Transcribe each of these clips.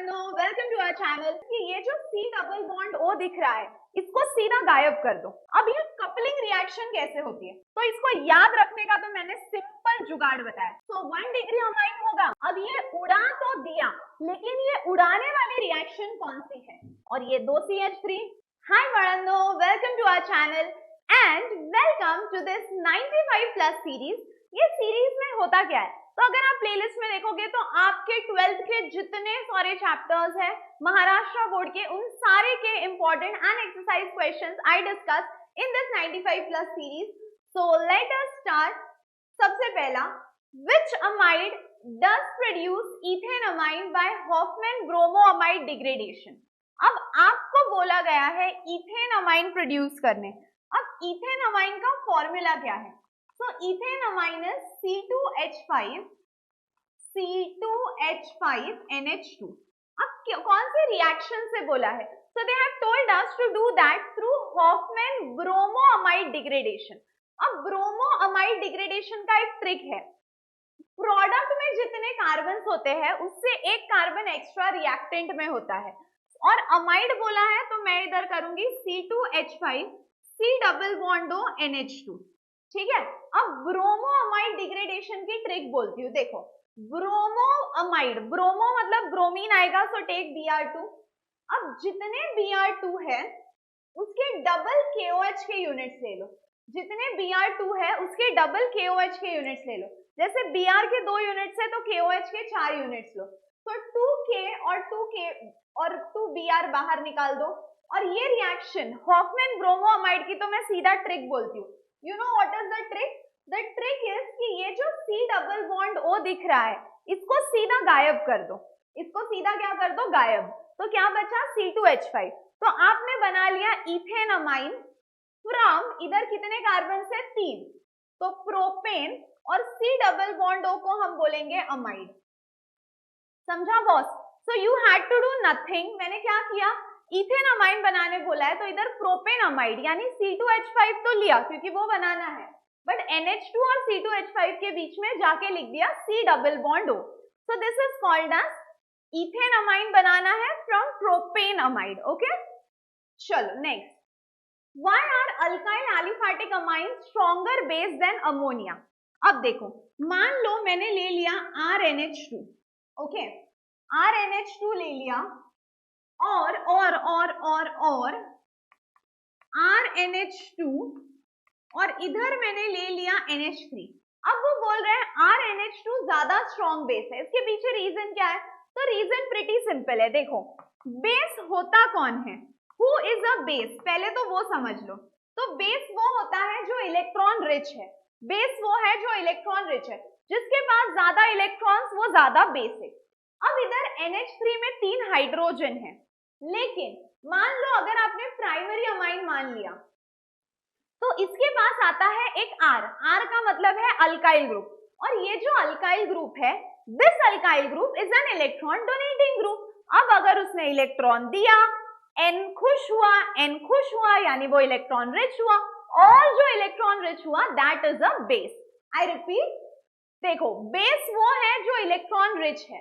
वड़नो, welcome to our channel. ये जो C double bond O दिख रहा है, इसको सीधा गायब कर दो। अब ये कपलिंग रिएक्शन कैसे होती है, तो इसको याद रखने का तो मैंने सिंपल जुगाड़ बताया। तो 1 डिग्री अमाइन होगा। अब ये उड़ा तो दिया, लेकिन ये उड़ाने वाली रिएक्शन कौन सी है? और ये 2CH3। हाय वड़नो, welcome to our channel and welcome to this 95+ series. ये सीरीज में होता क्या है, तो अगर आप प्लेलिस्ट में देखोगे तो आपके 12th के जितने सारे चैप्टर्स हैं महाराष्ट्र बोर्ड के, उन सारे के important and exercise questions I discuss in this 95+ series. So let us start. सबसे पहला, which amide does produce ethanamine by Hofmann bromamide degradation. अब आपको बोला गया है इथेनमाइन प्रोड्यूस करने। अब इथेनमाइन का फॉर्मूला क्या है? So ethanamine is C2H5 NH2। अब कौन से रिएक्शन से बोला है? So they have told us to do that through Hofmann bromoamide degradation। अब ब्रोमोअमाइड डिग्रेडेशन का एक ट्रिक है, प्रोडक्ट में जितने कार्बन्स होते हैं उससे एक कार्बन एक्स्ट्रा रिएक्टेंट में होता है, और अमाइड बोला है तो मैं इधर करूंगी C2H5 C double bond O NH2। ठीक है। अब ब्रोमोअमाइड डिग्रेडेशन की ट्रिक बोलती हूँ। देखो, ब्रोमोअमाइड, ब्रोमो मतलब ब्रोमीन आएगा, सो टेक Br2। अब जितने Br2 है उसके डबल KOH के यूनिट्स ले लो। जितने Br2 है उसके डबल KOH के यूनिट्स ले लो। जैसे Br के 2 यूनिट्स है तो KOH के 4 यूनिट्स लो। तो 2K और 2Br बाहर निकाल दो। और ये रिएक्शन हॉफमैन ब्रोमोअमाइड की तो मैं सीधा ट्रिक बोलती हूँ। You know what is the trick? The trick is कि ये जो C डबल बॉन्ड O दिख रहा है, इसको सीधा गायब कर दो। इसको सीधा क्या कर दो? गायब। तो क्या बचा? C2H5। तो आपने बना लिया इथेनमाइन फ्रॉम, इधर कितने कार्बन से? 3। तो प्रोपेन और C डबल बॉन्ड O को हम बोलेंगे अमाइड। समझा boss? So you had to do nothing. मैंने क्या किया, इथेनमाइन बनाने बोला है तो इधर प्रोपेन अमाइड यानी C2H5 तो लिया क्योंकि वो बनाना है, बट NH2 और C2H5 के बीच में जाके लिख दिया C double bond O। So this is called as ethanamine बनाना है फ्रॉम प्रोपेन अमाइड। ओके, चलो next. Why are alkyl aliphatic amines stronger base than ammonia? अब देखो, मान लो मैंने ले लिया RNH2। ओके, RNH2 ले लिया और RNH2 और इधर मैंने ले लिया NH3। अब वो बोल रहे हैं RNH2 ज्यादा स्ट्रॉन्ग बेस है। इसके पीछे रीजन क्या है? तो रीजन प्रिटी सिंपल है। देखो, बेस होता कौन है? Who is a base? पहले तो वो समझ लो। तो बेस वो होता है जो इलेक्ट्रॉन रिच है। बेस वो है जो इलेक्ट्रॉन रिच है, जिसके पास ज्यादा इलेक्ट्रॉन्स वो ज्यादा बेस है। अब इधर NH3 में 3 हाइड्रोजन है, लेकिन मान लो अगर आपने प्राइमरी अमाइन मान लिया तो इसके पास आता है एक R का मतलब है अल्काइल ग्रुप, और ये जो अल्काइल ग्रुप है, this alkyl group is an electron donating group. अब अगर उसने इलेक्ट्रॉन दिया, N खुश हुआ यानी वो इलेक्ट्रॉन रिच हुआ, और जो इलेक्ट्रॉन रिच हुआ that is a base. I repeat, देखो बेस वो है जो इलेक्ट्रॉन रिच है।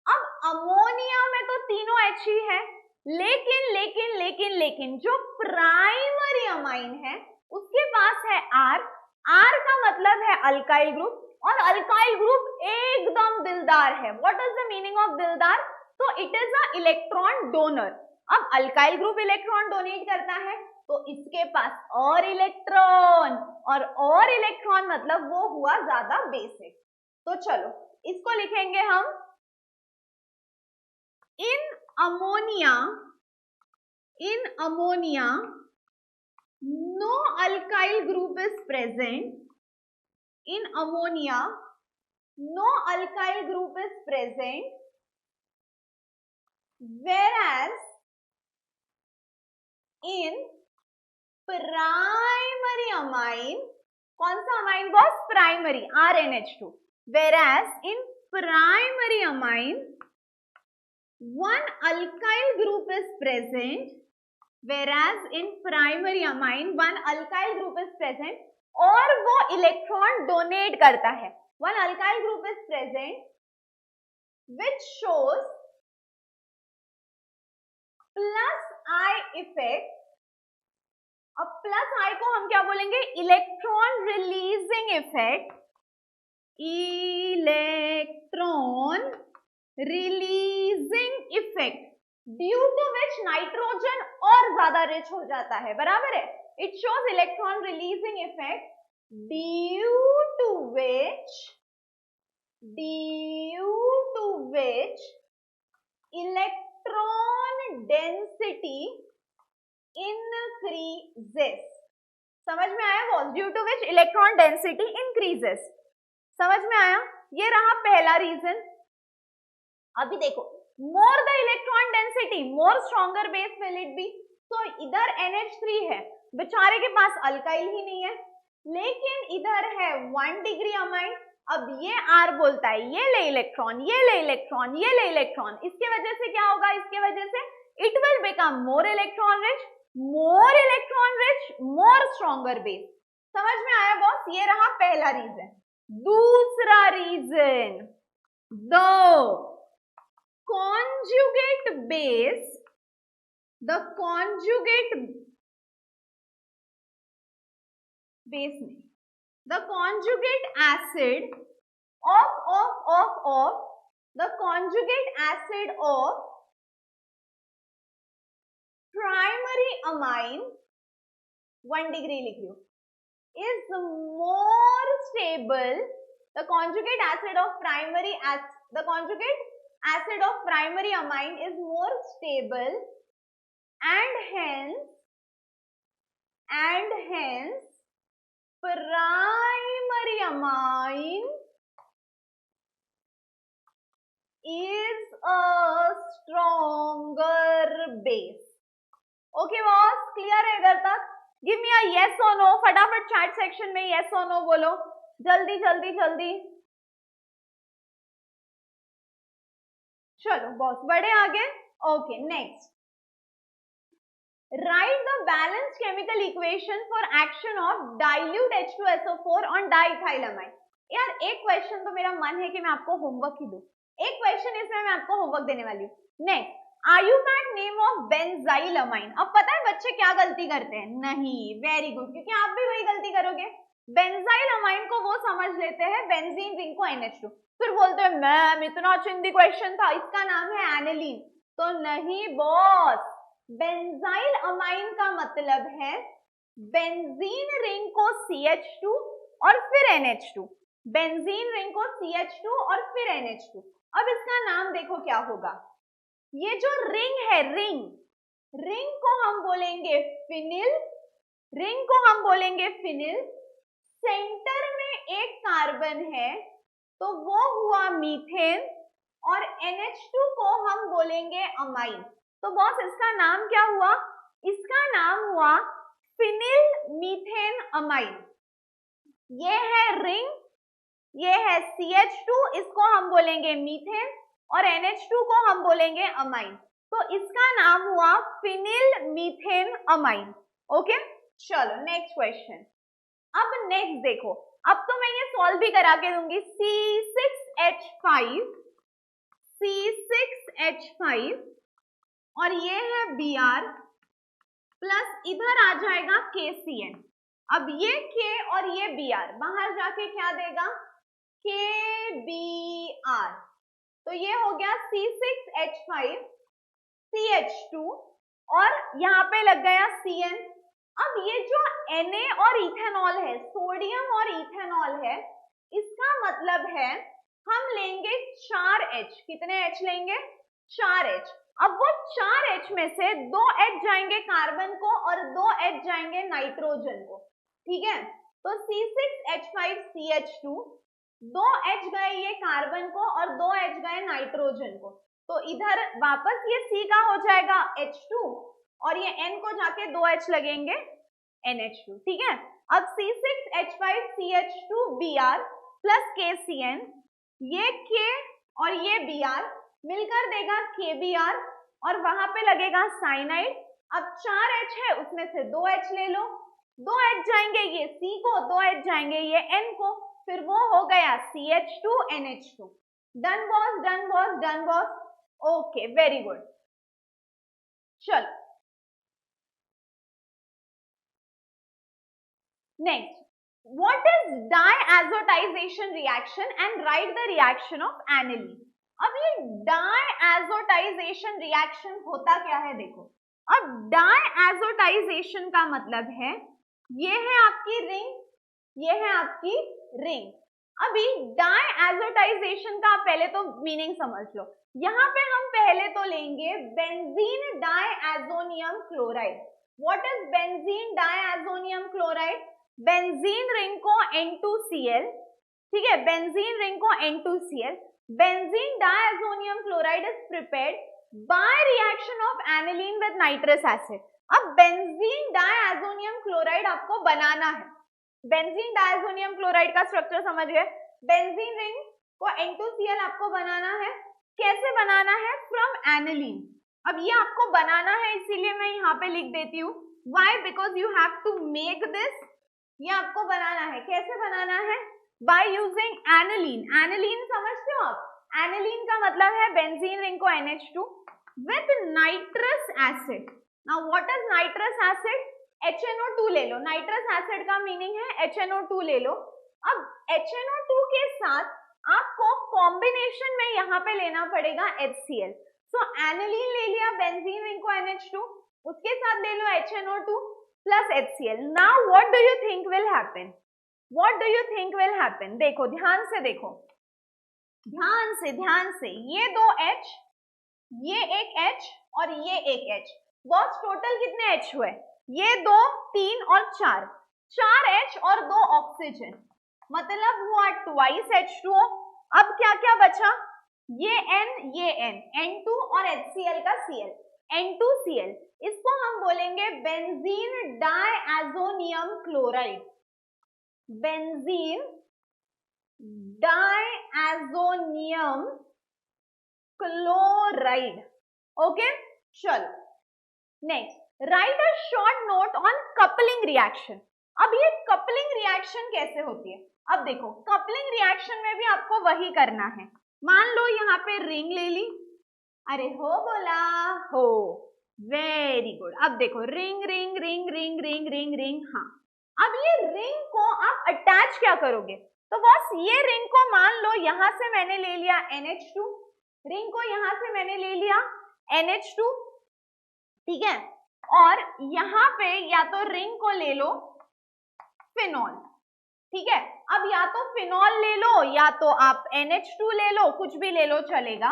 अब अमोनिया में तो तीनों H ही है, लेकिन जो प्राइमरी अमाइन है उसके पास है R का मतलब है अल्काइल ग्रुप, और अल्काइल ग्रुप एकदम दिलदार है। What is the meaning of दिलदार? तो it is a electron donor. अब अल्काइल ग्रुप इलेक्ट्रॉन डोनेट करता है तो इसके पास और इलेक्ट्रॉन मतलब वो हुआ ज्यादा बेसिक। तो चलो इसको लिखेंगे हम, in ammonia no alkyl group is present। in ammonia no alkyl group is present, whereas in primary amine, कौन सा amine boss? Primary, RNH2। whereas in primary amine one alkyl group is present, whereas in primary amine one alkyl group is present, और वो electron donate करता है। one alkyl group is present which shows plus I effect, अब plus I को हम क्या बोलेंगे, electron releasing effect, electron releasing effect due to which nitrogen और ज्यादा रिच हो जाता है, बराबर है। It shows electron releasing effect due to which electron density increases। समझ में आया boss, due to which electron density increases, समझ में आया। ये रहा पहला रीजन। अभी देखो, more the electron density more stronger base will it be. तो इधर NH3 है, बेचारे के पास अल्काइल ही नहीं है, लेकिन इधर है 1 डिग्री अमाइन। अब ये R बोलता है ये ले इलेक्ट्रॉन, ये ले इलेक्ट्रॉन, ये ले इलेक्ट्रॉन, इसके वजह से क्या होगा, इसके वजह से it will become more electron rich, more stronger base. समझ में आया बॉस, ये रहा पहला रीजन। दूसरा reason, the conjugate base, the conjugate base नहीं, the conjugate acid of the conjugate acid of primary amine 1 degree लिख लो, is more stable, the conjugate acid of primary amine is more stable and hence primary amine is a stronger base। Okay boss, clear है इधर तक? Give me a yes और no, फटाफट chat section में yes और no बोलो, जल्दी जल्दी जल्दी। चलो बॉस बढ़े आगे। Okay next, right the balance chemical equation for action of dilute H2SO4 on diethylamine. यार एक क्वेश्चन तो मेरा मन है कि मैं आपको होमवर्क ही दूं, एक क्वेश्चन इसमें मैं आपको होमवर्क देने वाली हूँ। नेक्स्ट, आयुमैट नेम ऑफ बेंजाइलामाइन। अब पता है बच्चे क्या गलती करते हैं? नहीं, वेरी गुड, क्योंकि आप भी वही गलती करोगे। बेंजाइलामाइन को वो समझ लेते हैं बेंजीन रिंग को NH2, फिर बोलते हैं मैम इतना चिंदी क्वेश्चन था, इसका नाम है एनिलीन। तो नहीं बॉस, बेंजाइल अमाइन का मतलब है बेंजीन रिंग को CH2 और फिर NH2, बेंजीन रिंग को CH2 और फिर NH2। अब इसका नाम देखो क्या होगा, ये जो रिंग है, रिंग को हम बोलेंगे फिनिल, रिंग को हम बोलेंगे फिनिल। सेंटर में एक कार्बन है तो वो हुआ मीथेन, और NH2 को हम बोलेंगे अमाइन। तो बॉस इसका नाम क्या हुआ? इसका नाम हुआ फिनिल मीथेन अमाइन। ये है रिंग, ये है CH2, इसको हम बोलेंगे मीथेन, और NH2 को हम बोलेंगे अमाइन। तो इसका नाम हुआ फिनिल मीथेन अमाइन। ओके चलो नेक्स्ट क्वेश्चन। अब नेक्स्ट देखो, अब तो मैं ये सॉल्व भी करा के दूंगी। C6H5 और ये है Br प्लस इधर आ जाएगा KCN। अब ये K और ये Br बाहर जाके क्या देगा? KBr। तो ये हो गया C6H5 CH2 और यहाँ पे लग गया Cn। अब ये जो Na और इथेनॉल है, सोडियम और इथेनॉल है, इसका मतलब है हम लेंगे 4H। कितने H लेंगे? 4H। अब वो 4H में से 2 H जाएंगे कार्बन को और 2 H जाएंगे नाइट्रोजन को, ठीक है। तो C6H5CH2, 2 H गए ये कार्बन को और 2 H गए नाइट्रोजन को। तो इधर वापस ये C का हो जाएगा H2 और ये N को जाके 2 H लगेंगे NH2, ठीक है। अब C6H5CH2Br प्लस KCN, ये K और ये Br मिलकर देगा KBr और वहां पे लगेगा साइनाइड। अब 4H है, उसमें से 2 H ले लो, 2 H जाएंगे ये C को, 2 H जाएंगे ये N को, फिर वो हो गया CH2NH2। Done boss, done boss, done boss. Okay very good. चलो next, what is diazotization reaction and write the reaction of aniline. अब ये diazotization reaction होता क्या है देखो. अब diazotization का मतलब है ये है आपकी रिंग, ये है आपकी रिंग. अभी diazotization का पहले तो मीनिंग समझ लो. यहाँ पे हम पहले तो लेंगे बेंजीन डायazonium क्लोराइड. What is बेंजीन डायazonium क्लोराइड? बेंजीन रिंग को N2Cl, ठीक है, बेंजीन रिंग को N2Cl. बेंजीन डायazonium chloride is prepared by reaction of aniline with nitrous acid. अब बेंजीन डायazonium क्लोराइड आपको बनाना है. बेंजीन डायazonium क्लोराइड का स्ट्रक्चर समझ गए. बेंजीन रिंग को N2Cl आपको बनाना है. कैसे बनाना है? From aniline. अब ये आपको बनाना है, इसीलिए मैं यहाँ पे लिख देती हूँ. Why? Because you have to make this. ये आपको बनाना है. कैसे बनाना है? By using aniline. एनिलीन समझते हो आप? एनिलीन का मतलब है बेंजीन रिंग को NH2 with nitrous acid. Now what is nitrous acid? HNO2 ले लो. नाइट्रस एसिड का मीनिंग है HNO2 ले लो. अब HNO2 के साथ आपको कॉम्बिनेशन में यहाँ पे लेना पड़ेगा HCl. सो एनिलीन ले लिया बेंजीन रिंग को NH2, उसके साथ ले लो HNO2 plus HCl. Now what do you think will happen? What do you think will happen? देखो ध्यान से देखो, ध्यान से ये दो H, ये एक H और ये एक H. बॉस टोटल कितने H हुए? ये 2, 3 और 4. 4 H और 2 ऑक्सीजन, मतलब हुआ ट्वाइस H2O. अब क्या क्या बचा? ये N, ये N, N2 और HCl का Cl, N2Cl. इसको हम बोलेंगे बेंजीन डायazonium क्लोराइड. बेंजीन डायazonium क्लोराइड. ओके, चलो next, right a short note on coupling reaction. अब ये कपलिंग रिएक्शन कैसे होती है? अब देखो, कपलिंग रिएक्शन में भी आपको वही करना है. मान लो यहाँ पे रिंग ले ली. अरे हो बोला हो, वेरी गुड. अब देखो ring ring ring ring ring ring ring. हाँ, अब ये रिंग को आप अटैच क्या करोगे? तो बस ये रिंग को मान लो यहाँ से मैंने ले लिया NH2, रिंग को यहाँ से मैंने ले लिया NH2, ठीक है, और यहाँ पे या तो रिंग को ले लो फिनॉल. ठीक है, अब या तो फिनॉल ले लो या तो आप NH2 ले लो, कुछ भी ले लो चलेगा.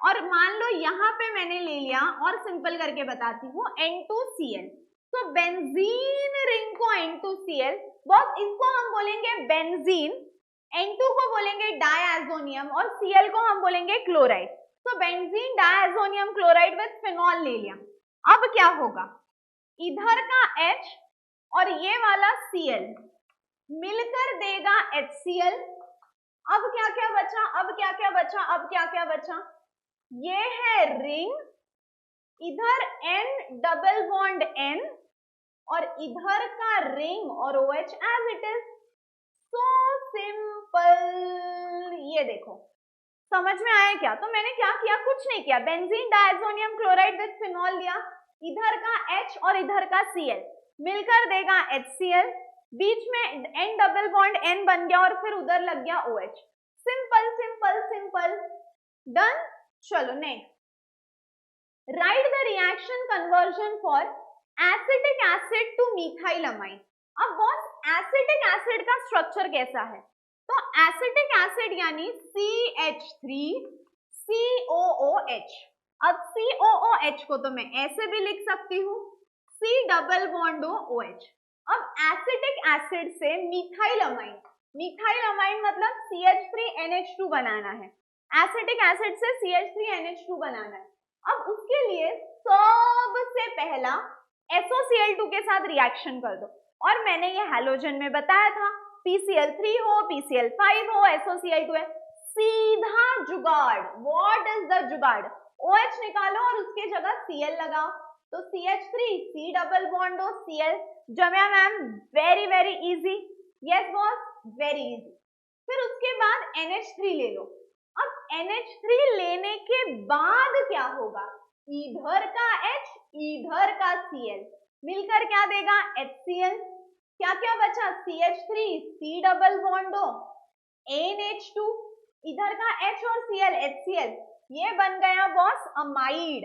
और मान लो यहाँ पे मैंने ले लिया, और सिंपल करके बताती हूँ, N2Cl. तो बेंजीन रिंग को N2Cl, बस इसको हम बोलेंगे बेंजीन, N2 को बोलेंगे डायazonium और Cl को हम बोलेंगे क्लोराइड. तो बेंजीन डायazonium क्लोराइड विद फिनॉल ले लिया. अब क्या होगा? इधर का H और ये वाला Cl मिलकर देगा HCl. अब क्या क्या बचा? अब क्या क्या बचा? अब क्या क्या बचा? ये है रिंग, इधर N डबल बॉन्ड N और इधर का रिंग और OH as it is. So simple. ये देखो, समझ में आया क्या? तो मैंने क्या किया? कुछ नहीं किया. बेंजीन डायazonium क्लोराइड विद फिनॉल लिया, इधर का H और इधर का Cl मिलकर देगा HCl, बीच में N डबल बॉन्ड N बन गया और फिर उधर लग गया OH. Simple simple simple, done. चलो next, right the reaction conversion for acetic acid to methylamine. अब बॉस एसिटिक एसिड का स्ट्रक्चर कैसा है? तो एसिटिक एसिड यानी CH3COOH. अब COOH को तो मैं ऐसे भी लिख सकती हूँ, C डबल बॉन्ड OH. अब एसिटिक एसिड से मिथाइलमाइन, मिथाइलमाइन मतलब CH3NH2 बनाना है. एसिटिक एसिड से CH3NH2 बनाना है. अब उसके लिए सबसे पहला SOCl2 के साथ रिएक्शन कर दो. और मैंने ये हैलोजन में बताया था, PCl3 हो, PCl5 हो, SOCl2 है. सीधा जुगाड़. व्हाट इज द जुगाड़? OH निकालो और उसके जगह Cl लगाओ. तो CH3, C double bond O, Cl. Jamia ma'am, very very easy. Yes boss, very easy. फिर उसके बाद NH3 ले लो. अब NH3 लेने के बाद क्या होगा? इधर का H, इधर का Cl मिलकर क्या देगा HCl। क्या क्या बचा CH3 C double bond O NH2, इधर का H और Cl HCl, ये बन गया बॉस अमाइड।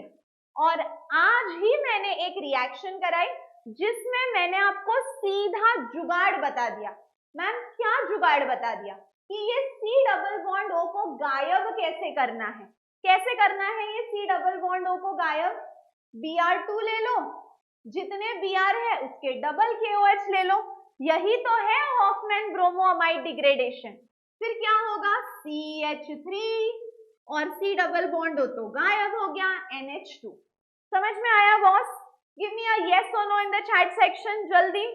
और आज ही मैंने एक रिएक्शन कराई जिसमें मैंने आपको सीधा जुगाड़ बता दिया। मैम क्या जुगाड़ बता दिया कि ये C डबल बॉन्ड O को गायब कैसे करना है। कैसे करना है ये C डबल बॉन्ड O को गायब? Br2 ले लो, जितने Br है उसके डबल KOH ले लो, यही तो है हॉफमैन ब्रोमोअमाइड डिग्रेडेशन। फिर क्या होगा CH3 और C डबल बॉन्ड O तो गायब हो गया NH2। समझ में आया boss? Give me a yes और no in the chat section जल्दी।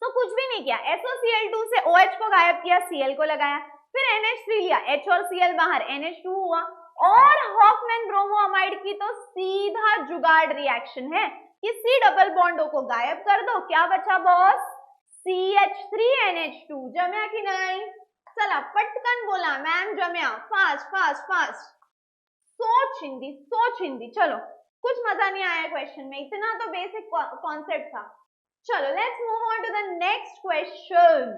तो कुछ भी नहीं किया, SOCl2 से OH को गायब किया, Cl को लगाया, फिर NH3 लिया, H और Cl बाहर, NH2 हुआ। और हॉफमैन ब्रोमोअमाइड की तो सीधा जुगाड़ रिएक्शन है कि C डबल बॉन्ड O को गायब कर दो, क्या बचा बॉस CH3NH2। जमया कि नहीं? चला पटकन बोला मैम जमया, फास्ट फास्ट फास्ट, सोच हिंदी। चलो कुछ मजा नहीं आया क्वेश्चन में, इतना तो बेसिक कॉन्सेप्ट था। चलो let's move on to the next question.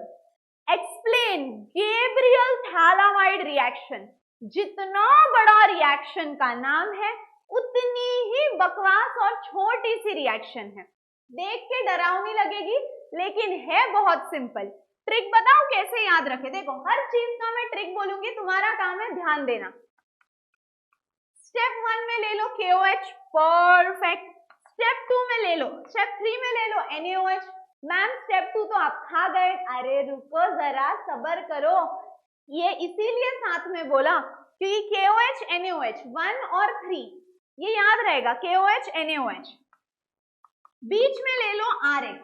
Explain Gabriel phthalimide reaction. जितना बड़ा रिएक्शन का नाम है उतनी ही बकवास और छोटी सी रिएक्शन है। देख के डरावनी लगेगी लेकिन है बहुत सिंपल। ट्रिक बताओ कैसे याद रखे। देखो हर चीज का मैं ट्रिक बोलूंगी, तुम्हारा काम है ध्यान देना। स्टेप 1 में ले लो KOH, परफेक्ट। स्टेप 2 में ले लो, स्टेप 3 में ले लो NaOH। मैम स्टेप 2 तो आप खा गए। अरे रुको जरा, सब्र करो। ये इसीलिए साथ में बोला क्योंकि KOH NaOH 1 और 3 ये याद रहेगा, KOH NaOH। बीच में ले लो RX।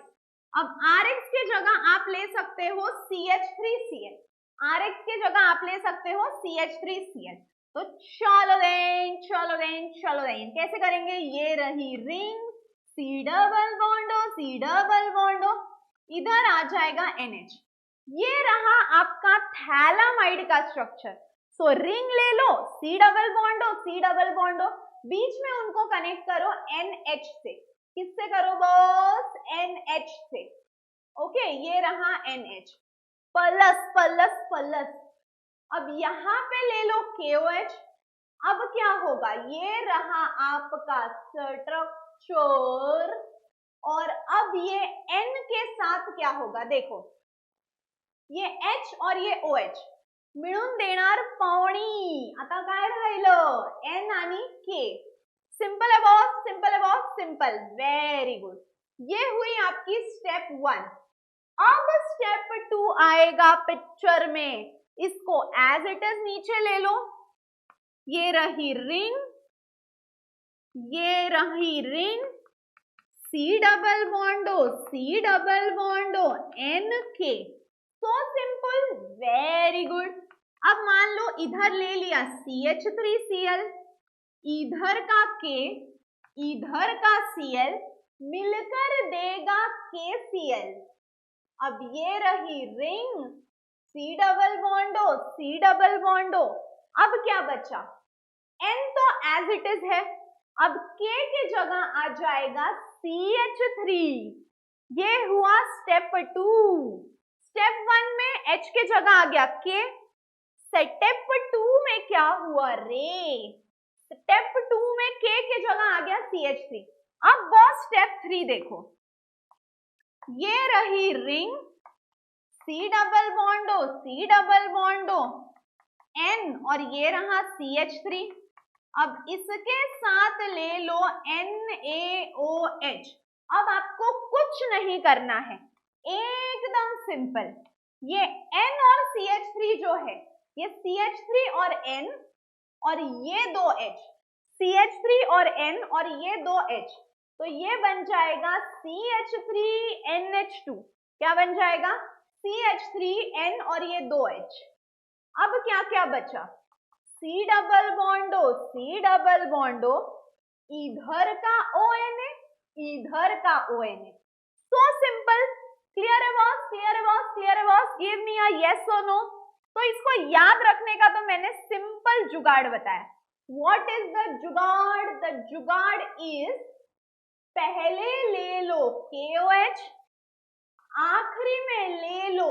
अब RX के जगह आप ले सकते हो CH3Cl, RX के जगह आप ले सकते हो CH3Cl। तो चलो देन कैसे करेंगे? ये रही रिंग, C डबल बॉन्डो, इधर आ जाएगा NH। ये रहा आपका थैलामाइड का स्ट्रक्चर। सो रिंग ले लो, C डबल बॉन्डो, बीच में उनको कनेक्ट करो NH से। किससे करो बॉस? NH से। ओके ये रहा NH, प्लस। अब यहाँ पे ले लो KOH। अब क्या होगा? ये रहा आपका स्ट्रक्चर। और अब ये N के साथ क्या होगा? देखो ये H और ये OH मिळून देणार पाणी। आता काय राहिलं? N आणि K। सिंपल है बॉस, सिंपल। Very good. ये हुई आपकी स्टेप 1। अब स्टेप 2 आएगा पिक्चर में। इसको एज इट इज नीचे ले लो। ये रही ring, C double बॉन्डो NK। So simple, very good. अब मान लो इधर ले लिया CH3Cl, इधर का K, इधर का Cl मिलकर देगा KCl। अब ये रही रिंग, C डबल बॉन्डो। अब क्या बचा? N तो एज इट इज है। अब K की जगह आ जाएगा CH3। ये हुआ स्टेप 2। स्टेप 1 में H के जगह आ गया K। स्टेप 2 में क्या हुआ रे? स्टेप 2 में K के जगह आ गया CH3। अब बॉस स्टेप 3 देखो, ये रही रिंग, C डबल बॉन्डो N और ये रहा CH3। अब इसके साथ ले लो NaOH। अब आपको कुछ नहीं करना है, एकदम सिंपल। ये N और CH3 जो है, ये CH3 और N और ये 2 H, CH3 और N और ये 2 H, तो ये बन जाएगा CH3NH2। क्या बन जाएगा? CH3N और ये 2 H। अब क्या क्या बचा? C डबल बॉन्डो, इधर का ONA, इधर का ONA। So simple. क्लियर है boss? Give me a yes और नो। तो इसको याद रखने का तो मैंने सिंपल जुगाड़ बताया। What is the जुगाड़? The जुगाड़ is पहले ले लो KOH, आखिरी में ले लो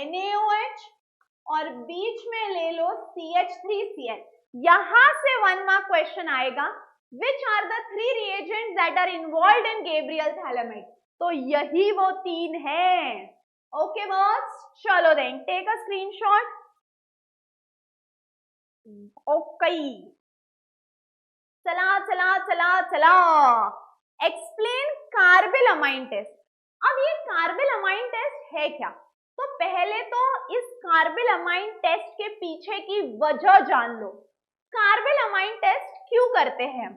NaOH और बीच में ले लो CH3Cl। यहां से 1 मार्क क्वेश्चन आएगा, which are the 3 reagents that are involved in Gabriel Thalamide? तो यही वो 3 हैं। ओके बॉस, चलो then take a screenshot. Okay, चला चला चला चला। Explain carbylamine test. अब ये कार्बिलमाइन टेस्ट है क्या? तो पहले तो इस कार्बिलमाइन टेस्ट के पीछे की वजह जान लो। कार्बिलमाइन टेस्ट क्यों करते हैं?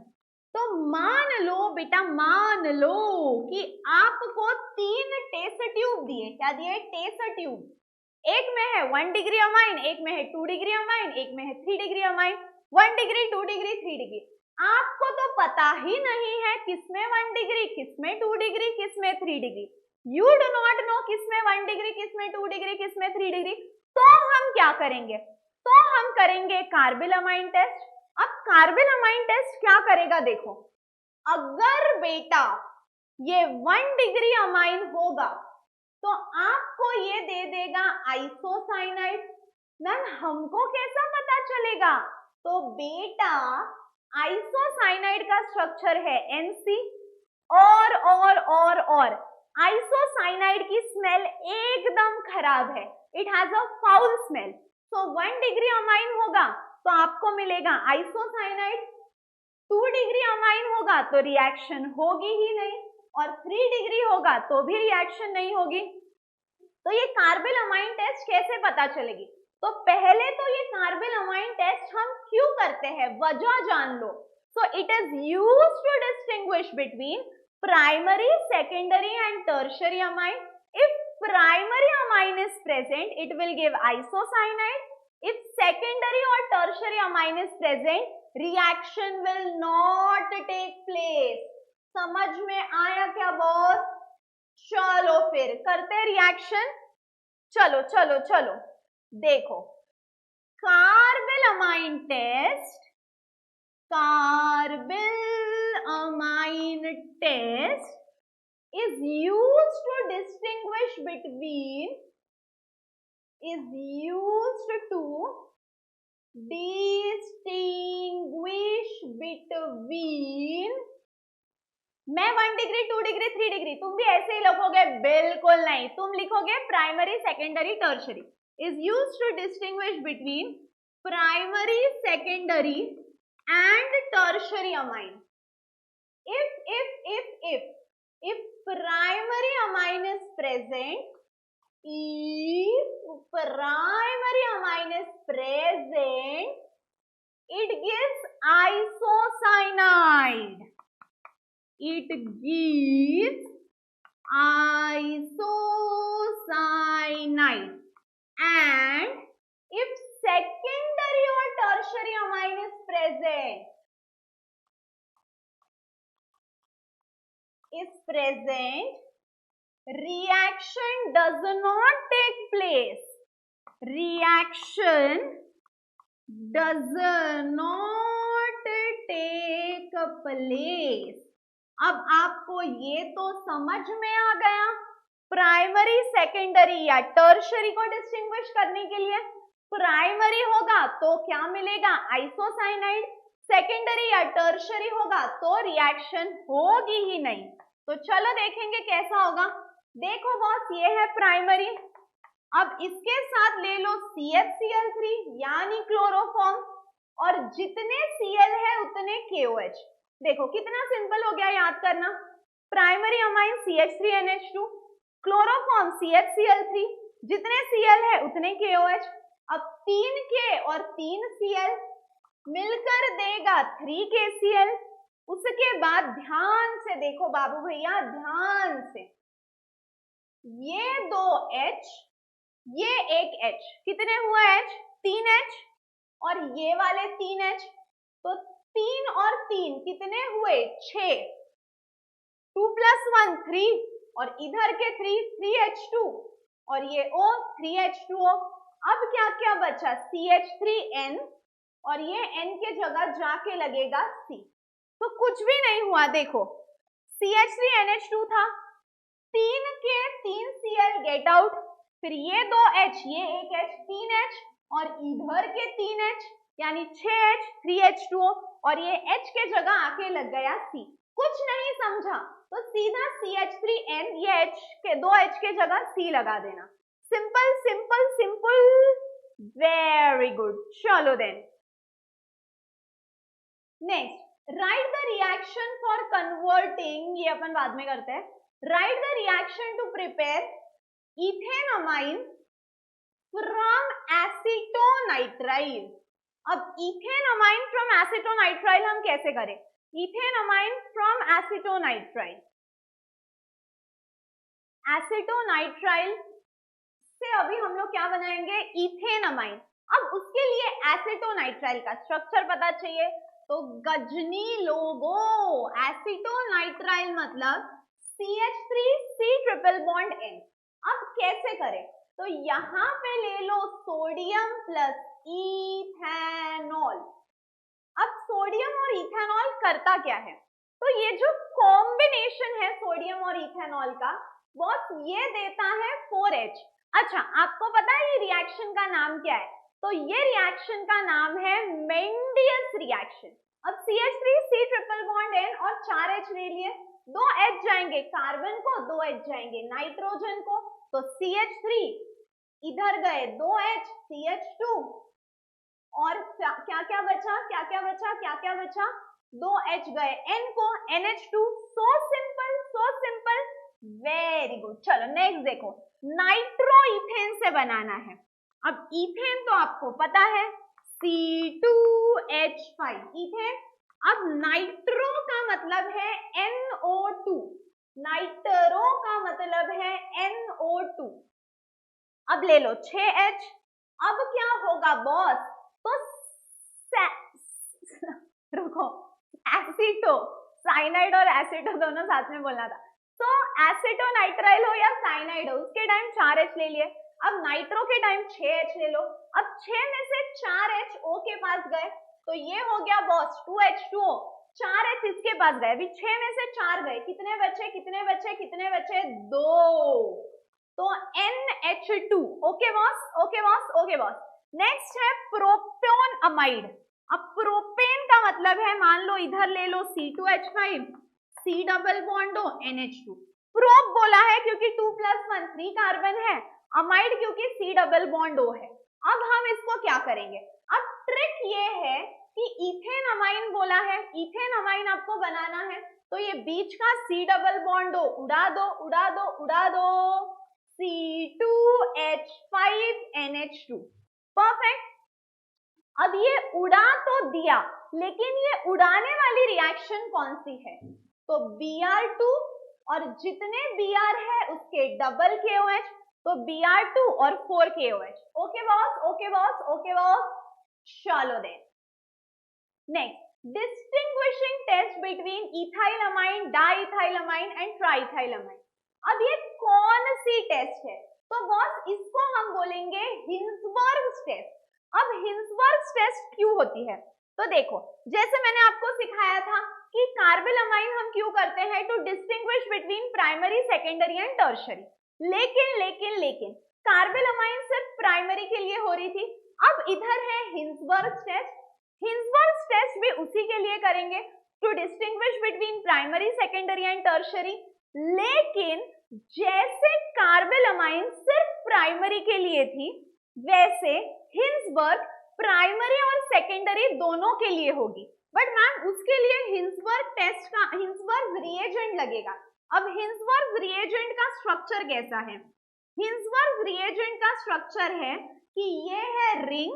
तो मान लो बेटा, मान लो कि आपको 3 टेस्ट ट्यूब दिए। क्या दिए? Test tube. एक में है 1 डिग्री अमाइन, एक में है 2 डिग्री अमाइन, एक में है 3 degree amine. 1 degree, 2 degree, 3 degree. आपको तो पता ही नहीं है किसमें 1 डिग्री, किसमें 2 डिग्री, किसमें 3 degree. You do not know किसमें 1 डिग्री, किसमें 2 डिग्री, किसमें 3 डिग्री। तो हम क्या करेंगे? तो हम करेंगे कार्बिलमाइन टेस्ट। अब कार्बिलमाइन टेस्ट क्या करेगा? देखो, अगर बेटा ये 1 डिग्री अमाइन होगा तो आपको ये दे देगा आइसोसाइनाइड। मैम हमको कैसा पता चलेगा? तो बेटा आइसोसाइनाइड का स्ट्रक्चर है NC और आइसोसाइनाइड की स्मेल एकदम खराब है। It has a foul smell. So 1 degree amine होगा तो आपको मिलेगा आइसोसाइनाइड, 2 डिग्री अमाइन होगा तो रिएक्शन होगी ही नहीं, और 3 डिग्री होगा तो भी रिएक्शन नहीं होगी। तो ये कार्बिलमाइन टेस्ट कैसे पता चलेगी? तो पहले तो ये कार्बिलमाइन टेस्ट हम क्यों करते हैं, वजह जान लो। So it is used to distinguish between primary, secondary and tertiary amine. If primary amine is present it will give isocyanide. If secondary और tertiary amine is present reaction will not take place. समझ में आया क्या boss? चलो फिर करते reaction. चलो चलो चलो, देखो carbylamine test, carbylamine test is used to distinguish between, is used to distinguish between, मैं 1 डिग्री, 2 डिग्री, 3 डिग्री, तुम भी ऐसे ही लिखोगे? बिल्कुल नहीं, तुम लिखोगे primary, secondary, tertiary. is used to distinguish between primary, secondary and tertiary amine. If primary amine is present, if primary amine is present, it gives isocyanide. It gives isocyanide. And if secondary or tertiary amine is present, reaction does not take place. Reaction does not take place. अब आपको ये तो समझ में आ गया, primary, secondary या tertiary को distinguish करने के लिए प्राइमरी होगा तो क्या मिलेगा? आइसोसाइनाइड। सेकेंडरी या टर्शियरी होगा तो रिएक्शन होगी ही नहीं। तो चलो देखेंगे कैसा होगा। देखो बॉस, ये है प्राइमरी। अब इसके साथ ले लो CHCl3 यानी क्लोरोफॉर्म, और जितने Cl है उतने KOH। देखो कितना सिंपल हो गया याद करना। Primary amine CH3NH2, chloroform CHCl3, जितने Cl है उतने KOH। अब 3K और 3Cl मिलकर देगा 3KCl। उसके बाद ध्यान से देखो बाबू भैया, ध्यान से, ये 2 H, ये एक H, कितने हुआ H? 3H, और ये वाले 3H, तो 3 और 3 कितने हुए? 6। 2 + 1 3, और इधर के 3H2, और ये O 3H2O। अब क्या क्या बचा? CH3N, और ये N के जगह जाके लगेगा C। तो कुछ भी नहीं हुआ। देखो CH3NH2 था, 3 के 3 Cl गेट आउट, फिर ये 2 H, ये 1 H, 3 H और इधर के 3 H यानी 6 H, 3 H2O और ये H के जगह आके लग गया C। कुछ नहीं समझा तो सीधा CH3N, ये H के 2 H के जगह C लगा देना। Simple simple simple, very good. चलो then next, right the reaction for converting, ये अपन बाद में करते हैं। Right the reaction to prepare ethanamine from acetonitrile. अब इथेनमाइन फ्रॉम एसिटोनाइट्राइल हम कैसे करें? इथेनमाइन फ्रॉम एसिटोनाइट्राइल, एसिटोनाइट्राइल से अभी हम लोग क्या बनाएंगे? इथेनमाइन। अब उसके लिए एसिटोनाइट्राइल का स्ट्रक्चर पता चाहिए, तो गजनी लोगो, एसिटोनाइट्राइल मतलब CH3C ट्रिपल बॉन्ड N। अब कैसे करें? तो यहां पे ले लो सोडियम प्लस इथेनॉल। अब सोडियम और इथेनॉल करता क्या है? तो ये जो कॉम्बिनेशन है सोडियम और इथेनॉल का, बॉस ये देता है 4H। अच्छा, आपको पता है ये रिएक्शन का नाम क्या है? तो ये रिएक्शन का नाम है मेंडियस रिएक्शन। अब CH3C ट्रिपल बॉन्ड N और 4H ले लिए, 2 H जाएंगे कार्बन को, 2 H जाएंगे नाइट्रोजन को, तो CH3 इधर गए 2 H, CH2 और क्या क्या बचा, क्या क्या बचा, क्या क्या बचा? 2 H गए N को, NH2। So simple, so simple, very good. चलो नेक्स्ट देखो, नाइट्रो इथेन से बनाना है। अब इथेन तो आपको पता है C2H5 इथेन। अब नाइट्रो का मतलब है NO2, नाइट्रो का मतलब है NO2। अब ले लो 6H। अब क्या होगा बॉस? तो रुको, एसिटो, साइनाइड और एसिटो दोनों साथ में बोलना था। तो एसिटोनाइट्राइल हो या साइनाइड हो, उसके टाइम 4H ले लिए। अब नाइट्रो के टाइम 6H ले लो। अब 6 में से 4H O के पास गए, तो ये हो गया बॉस 2H2O। 4H इसके पास गए, अभी 6 में से 4 गए, कितने बचे, कितने बचे, कितने बचे? 2। तो NH2। Okay boss, okay boss, okay boss. Next है प्रोपेन अमाइड। अब प्रोपेन का मतलब है, मान लो इधर ले लो C2H5, C double bond O, NH2। Prop बोला है क्योंकि 2+1 3 कार्बन है, अमाइड क्योंकि C डबल बॉन्ड O है। अब हम इसको क्या करेंगे? अब ट्रिक ये है कि इथेन अमाइन बोला है, इथेन अमाइन आपको बनाना है, तो ये बीच का C डबल बॉन्ड O उड़ा दो, उड़ा दो, उड़ा दो, C2H5NH2। परफेक्ट। अब ये उड़ा तो दिया, लेकिन ये उड़ाने वाली रिएक्शन कौन सी है? तो Br2 और जितने Br है उसके डबल KOH, तो Br2 और 4 KOH। Okay boss, okay boss, okay boss. चलो then next, distinguishing test between ethylamine, diethylamine and triethylamine. अब ये कौन सी टेस्ट है? तो बॉस इसको हम बोलेंगे हिंसबर्ग्स टेस्ट। अब हिंसबर्ग्स टेस्ट क्यों होती है? तो देखो, जैसे मैंने आपको सिखाया था कि कार्बोलामाइन हम क्यों करते हैं? To distinguish between primary, secondary and tertiary. लेकिन लेकिन लेकिन कार्बोलामाइन सिर्फ प्राइमरी के लिए हो रही थी। अब इधर है हिंसबर्ग्स टेस्ट। हिंसबर्ग्स टेस्ट भी उसी के लिए करेंगे, to distinguish between primary, secondary and tertiary. लेकिन जैसे कार्बोलामाइन सिर्फ प्राइमरी के लिए थी, वैसे हिंसबर्ग प्राइमरी और सेकेंडरी दोनों के लिए होगी। बट मैम उसके लिए हिंसबर्ग टेस्ट का, हिंसबर्ग रिएजेंट लगेगा। अब हिंसबर्ग रिएजेंट का स्ट्रक्चर कैसा है? हिंसबर्ग रिएजेंट का स्ट्रक्चर है कि ये है रिंग,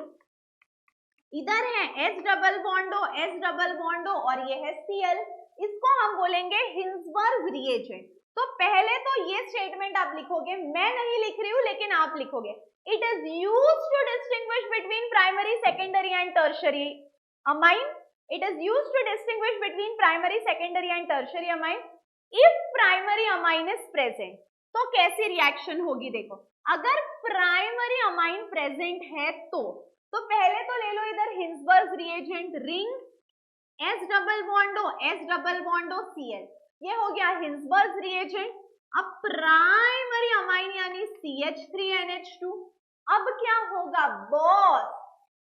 इधर है S double bond O, S double बॉन्डो और ये है Cl। इसको हम बोलेंगे हिंसबर्ग रिएजेंट। तो पहले तो ये स्टेटमेंट आप लिखोगे, मैं नहीं लिख रही हूँ लेकिन आप लिखोगे, it is used to distinguish between primary, secondary and tertiary amine. It is used to distinguish between primary, secondary and tertiary amine. If primary amine is present, तो कैसी रिएक्शन होगी? देखो, अगर प्राइमरी अमाइन प्रेजेंट है तो पहले तो ले लो इधर Hinsberg reagent, ring, S double bond O, S double bond O Cl। ये हो गया हिंसबर्ग रिएजेंट। अब प्राइमरी अमाइन यानी CH3NH2। अब क्या होगा बॉस,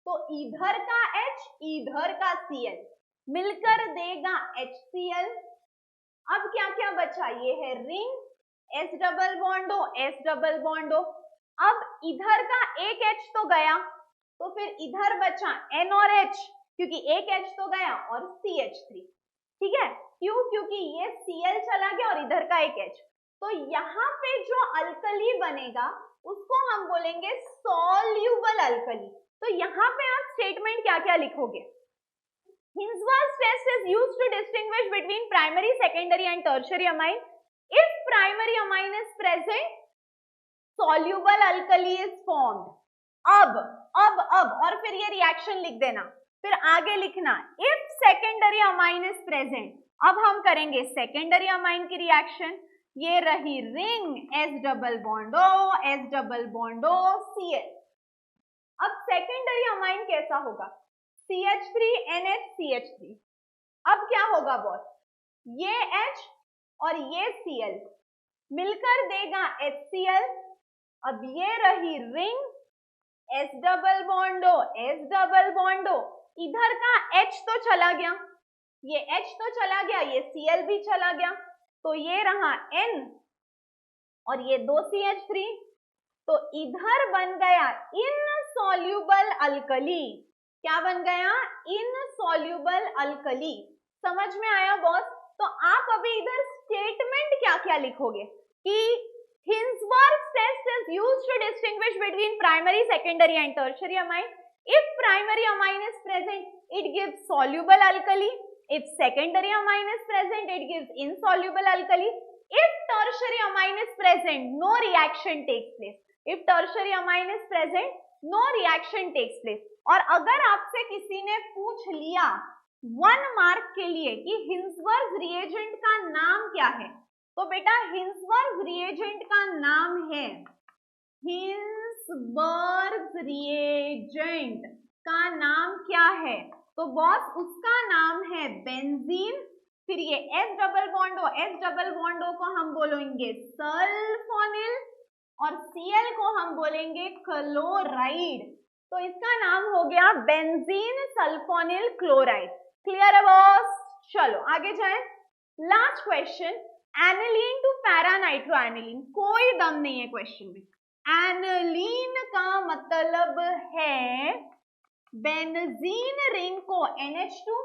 तो इधर का H इधर का Cl मिलकर देगा HCl। अब क्या क्या बचा, ये है ring, S double bond O S double बॉन्डो। अब इधर का एक H तो गया, तो फिर इधर बचा N और H, क्योंकि एक H तो गया और CH3, ठीक है। क्यों, क्योंकि ये Cl चला गया और इधर का एक H, तो यहाँ पे जो अल्कली बनेगा उसको हम बोलेंगे सॉल्यूबल अल्कली। तो यहाँ पे आप स्टेटमेंट क्या क्या लिखोगे, Hinsberg's test is used to distinguish between primary, secondary and tertiary amine. If primary amine is present, soluble alkali is formed. अब और फिर ये रिएक्शन लिख देना, फिर आगे लिखना if secondary amine is present। अब हम करेंगे सेकेंडरी अमाइन की रिएक्शन, ये रही ring S double bond O S double bond O Cl। अब सेकेंडरी अमाइन कैसा होगा, CH3NH CH3। अब क्या होगा बॉस, ये H और ये Cl मिलकर देगा HCl। अब ये रही रिंग S डबल बॉन्डो, इधर का H तो चला गया, ये H तो चला गया, ये Cl भी चला गया, तो ये रहा N और ये 2 CH3, तो इधर बन गया इनसॉल्यूबल अल्कली। क्या बन गया, इनसॉल्यूबल अल्कली। समझ में आया बॉस। तो आप अभी इधर स्टेटमेंट क्या क्या लिखोगे कि Hinsberg's test is used to distinguish between primary, secondary and tertiary amine. If primary amine is present, it gives soluble alkali. If secondary amine is present, it gives insoluble alkali. If tertiary amine is present, no reaction takes place. If tertiary amine is present, no reaction takes place. और अगर आपसे किसी ने पूछ लिया 1 mark के लिए कि हिंसबर्ग रिएजेंट का नाम क्या है, तो बेटा हिंसबर्ग रिएजेंट का नाम है, हिंसबर्ग रिएजेंट का नाम क्या है, तो बॉस उसका नाम है बेंजीन। फिर ये S डबल बॉन्डो को हम बोलेंगे सल्फोनिल और Cl को हम बोलेंगे क्लोराइड। तो इसका नाम हो गया बेंजीन सल्फोनिल क्लोराइड। क्लियर है बॉस। चलो आगे जाएं। लास्ट क्वेश्चन, एनिलीन टू पैरानाइट्रोएनिलीन, कोई दम नहीं है क्वेश्चन में। एनिलीन का मतलब है बेंजीन रिंग को NH2,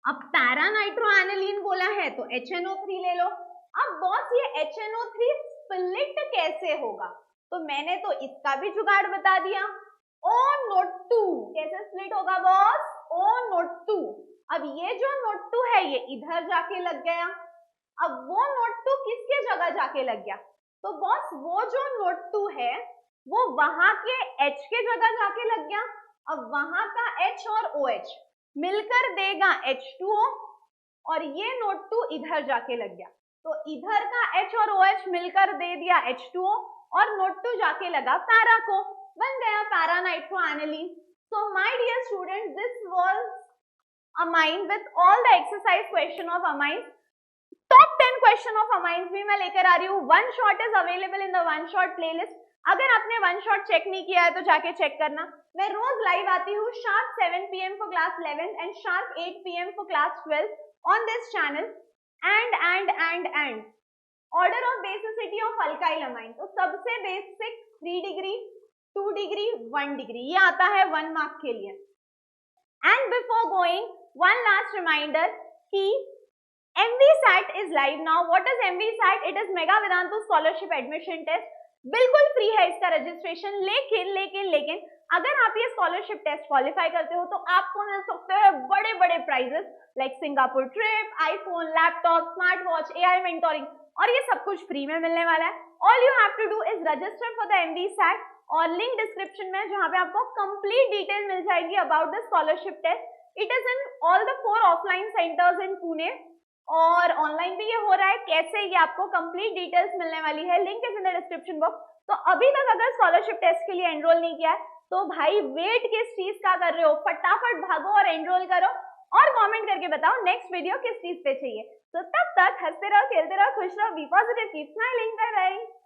अब पैरानाइट्रोएनिलीन बोला है तो HNO3 ले लो। अब बॉस ये HNO3 स्प्लिट कैसे होगा, तो मैंने तो इसका भी जुगाड़ बता दिया, O नोट 2 कैसे स्प्लिट होगा बॉस, O नोट 2। अब ये जो नोट 2 है ये इधर जाके लग गया, अब वो नोट 2 किसके जगह जाके लग गया, तो बॉस वो जो नोट 2 है वो वहां के H के जगह जाके लग गया। अब वहां का H और OH मिलकर देगा H2O और ये नोट 2 इधर जाके लग गया, तो इधर का H और OH मिलकर दे दिया H2O और नोट 2 जाके लगा पैरा को, बन गया पैरानाइट्रोएनिलीन। So my dear students, this was amine with all the exercise question of amines. Top 10 question of amines भी मैं लेकर आ रही हूँ। One shot is available in the one shot playlist. अगर आपने वन शॉट चेक नहीं किया है तो जाके चेक करना। मैं रोज लाइव आती हूँ sharp 7 PM for class 11 and sharp 8 PM for class 12 on this channel. And order of basicity of alkyl amine, तो सबसे बेसिक 3 डिग्री 2 डिग्री 1 डिग्री, ये आता है 1 मार्क के लिए। And before going one last reminder कि MVSAT is live now. What is MVSAT? It is mega Vedantu scholarship admission test. बिल्कुल free है इसका रजिस्ट्रेशन, लेकिन अगर आप ये स्कॉलरशिप टेस्ट क्वालिफाई करते हो तो आपको मिल सकते हैं बड़े बड़े prizes like Singapore trip, iPhone, laptop, smart watch, AI mentoring, और ये सब कुछ फ्री में मिलने वाला है। All you have to do is register for the MVSAT और लिंक डिस्क्रिप्शन में जहां पे आपको कंप्लीट डिटेल मिल जाएगी about the scholarship test. It is in all the 4 offline centres in Pune और ऑनलाइन भी ये हो रहा है। कैसे, ये आपको कंप्लीट डिटेल्स मिलने वाली है, link is in the description box. तो अभी तक अगर स्कॉलरशिप टेस्ट के लिए एनरोल नहीं किया है तो भाई वेट किस चीज का कर रहे हो, फटाफट भागो और एनरोल करो और कमेंट करके बताओ नेक्स्ट वीडियो किस चीज पे चाहिए। तो तब तक हंसते रहो, खेलते रहो, खुश रहो, be positive, keep smiling, bye bye.